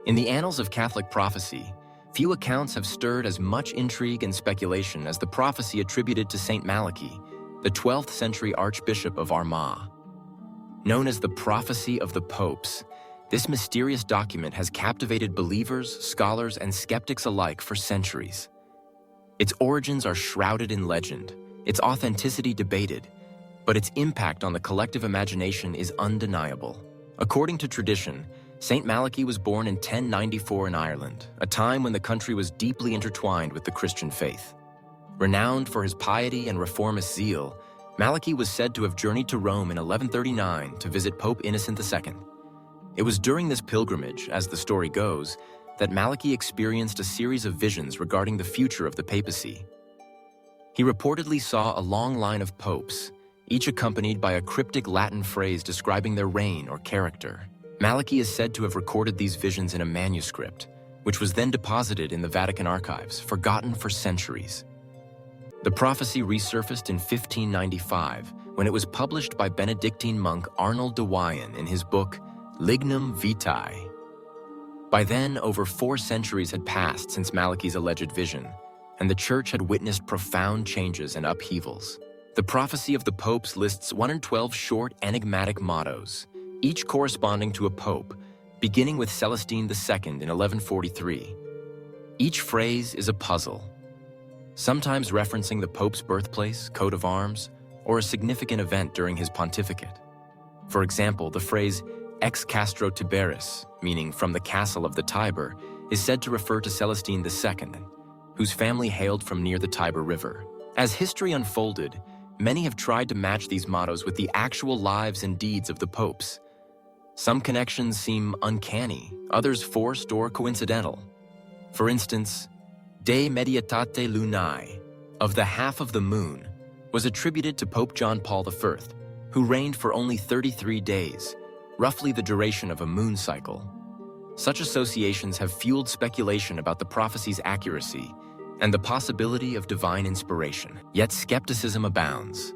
In the annals of Catholic prophecy, few accounts have stirred as much intrigue and speculation as the prophecy attributed to Saint Malachy, the 12th century Archbishop of Armagh. Known as the Prophecy of the Popes, this mysterious document has captivated believers, scholars, and skeptics alike for centuries. Its origins are shrouded in legend, its authenticity debated, but its impact on the collective imagination is undeniable. According to tradition, Saint Malachy was born in 1094 in Ireland, a time when the country was deeply intertwined with the Christian faith. Renowned for his piety and reformist zeal, Malachy was said to have journeyed to Rome in 1139 to visit Pope Innocent II. It was during this pilgrimage, as the story goes, that Malachy experienced a series of visions regarding the future of the papacy. He reportedly saw a long line of popes, each accompanied by a cryptic Latin phrase describing their reign or character. Malachy is said to have recorded these visions in a manuscript, which was then deposited in the Vatican archives, forgotten for centuries. The prophecy resurfaced in 1595 when it was published by Benedictine monk Arnold de Wyon in his book Lignum Vitae. By then, over 4 centuries had passed since Malachy's alleged vision, and the Church had witnessed profound changes and upheavals. The prophecy of the popes lists 112 short, enigmatic mottos, each corresponding to a pope, beginning with Celestine II in 1143. Each phrase is a puzzle, sometimes referencing the pope's birthplace, coat of arms, or a significant event during his pontificate. For example, the phrase ex castro Tiberis, meaning from the castle of the Tiber, is said to refer to Celestine II, whose family hailed from near the Tiber River. As history unfolded, many have tried to match these mottos with the actual lives and deeds of the popes. Some connections seem uncanny, others forced or coincidental. For instance, De Medietate Lunae, of the half of the moon, was attributed to Pope John Paul I, who reigned for only 33 days, roughly the duration of a moon cycle. Such associations have fueled speculation about the prophecy's accuracy and the possibility of divine inspiration. Yet skepticism abounds.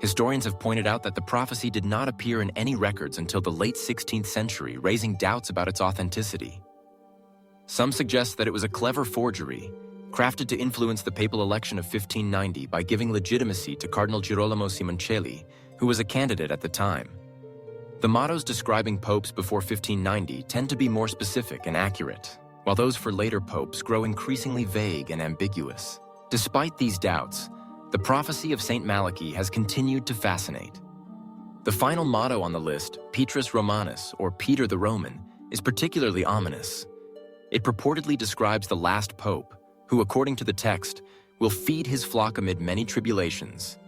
Historians have pointed out that the prophecy did not appear in any records until the late 16th century, raising doubts about its authenticity. Some suggest that it was a clever forgery, crafted to influence the papal election of 1590 by giving legitimacy to Cardinal Girolamo Simoncelli, who was a candidate at the time. The mottos describing popes before 1590 tend to be more specific and accurate, while those for later popes grow increasingly vague and ambiguous. Despite these doubts, the prophecy of Saint Malachy has continued to fascinate. The final motto on the list, Petrus Romanus, or Peter the Roman, is particularly ominous. It purportedly describes the last pope, who, according to the text, will feed his flock amid many tribulations,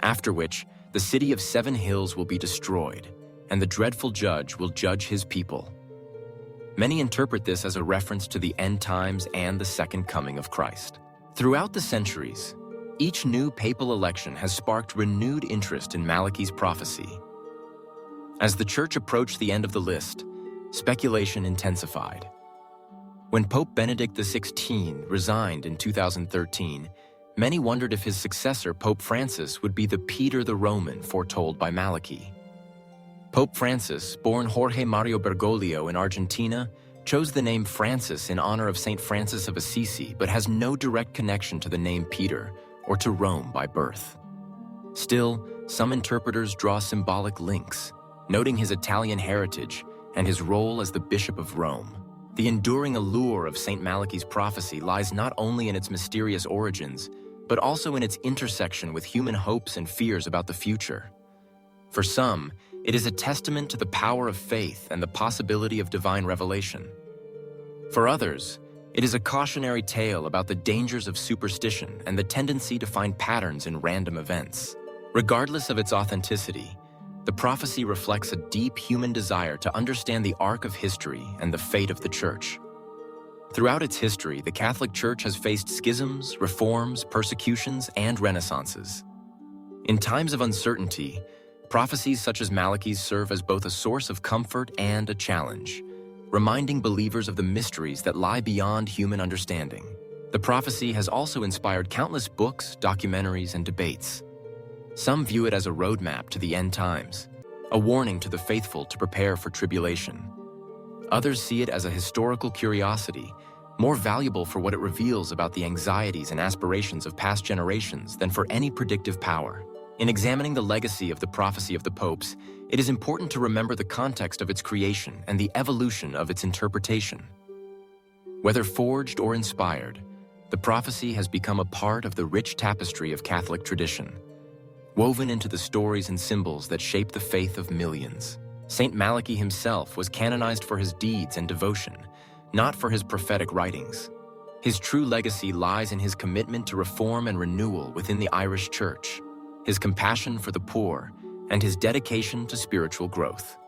after which the city of 7 hills will be destroyed, and the dreadful judge will judge his people. Many interpret this as a reference to the end times and the second coming of Christ. Throughout the centuries, each new papal election has sparked renewed interest in Malachy's prophecy. As the Church approached the end of the list, speculation intensified. When Pope Benedict XVI resigned in 2013, many wondered if his successor, Pope Francis, would be the Peter the Roman foretold by Malachy. Pope Francis, born Jorge Mario Bergoglio in Argentina, chose the name Francis in honor of Saint Francis of Assisi, but has no direct connection to the name Peter or to Rome by birth. Still, some interpreters draw symbolic links, noting his Italian heritage and his role as the Bishop of Rome. The enduring allure of Saint Malachy's prophecy lies not only in its mysterious origins, but also in its intersection with human hopes and fears about the future. For some, it is a testament to the power of faith and the possibility of divine revelation. For others, it is a cautionary tale about the dangers of superstition and the tendency to find patterns in random events. Regardless of its authenticity, the prophecy reflects a deep human desire to understand the arc of history and the fate of the Church. Throughout its history, the Catholic Church has faced schisms, reforms, persecutions, and renaissances. In times of uncertainty, prophecies such as Malachy's serve as both a source of comfort and a challenge, reminding believers of the mysteries that lie beyond human understanding. The prophecy has also inspired countless books, documentaries, and debates. Some view it as a roadmap to the end times, a warning to the faithful to prepare for tribulation. Others see it as a historical curiosity, more valuable for what it reveals about the anxieties and aspirations of past generations than for any predictive power. In examining the legacy of the prophecy of the popes, it is important to remember the context of its creation and the evolution of its interpretation. Whether forged or inspired, the prophecy has become a part of the rich tapestry of Catholic tradition, woven into the stories and symbols that shape the faith of millions. Saint Malachy himself was canonized for his deeds and devotion, not for his prophetic writings. His true legacy lies in his commitment to reform and renewal within the Irish Church, his compassion for the poor, and his dedication to spiritual growth.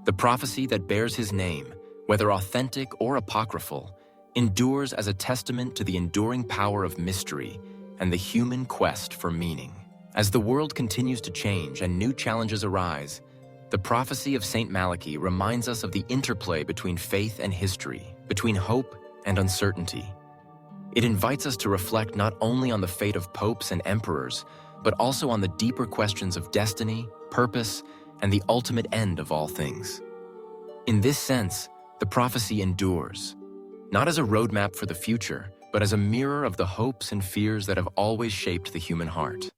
The prophecy that bears his name, whether authentic or apocryphal, endures as a testament to the enduring power of mystery and the human quest for meaning. As the world continues to change and new challenges arise, the prophecy of Saint Malachy reminds us of the interplay between faith and history, between hope and uncertainty. It invites us to reflect not only on the fate of popes and emperors, but also on the deeper questions of destiny, purpose, and the ultimate end of all things. In this sense, the prophecy endures, not as a roadmap for the future, but as a mirror of the hopes and fears that have always shaped the human heart.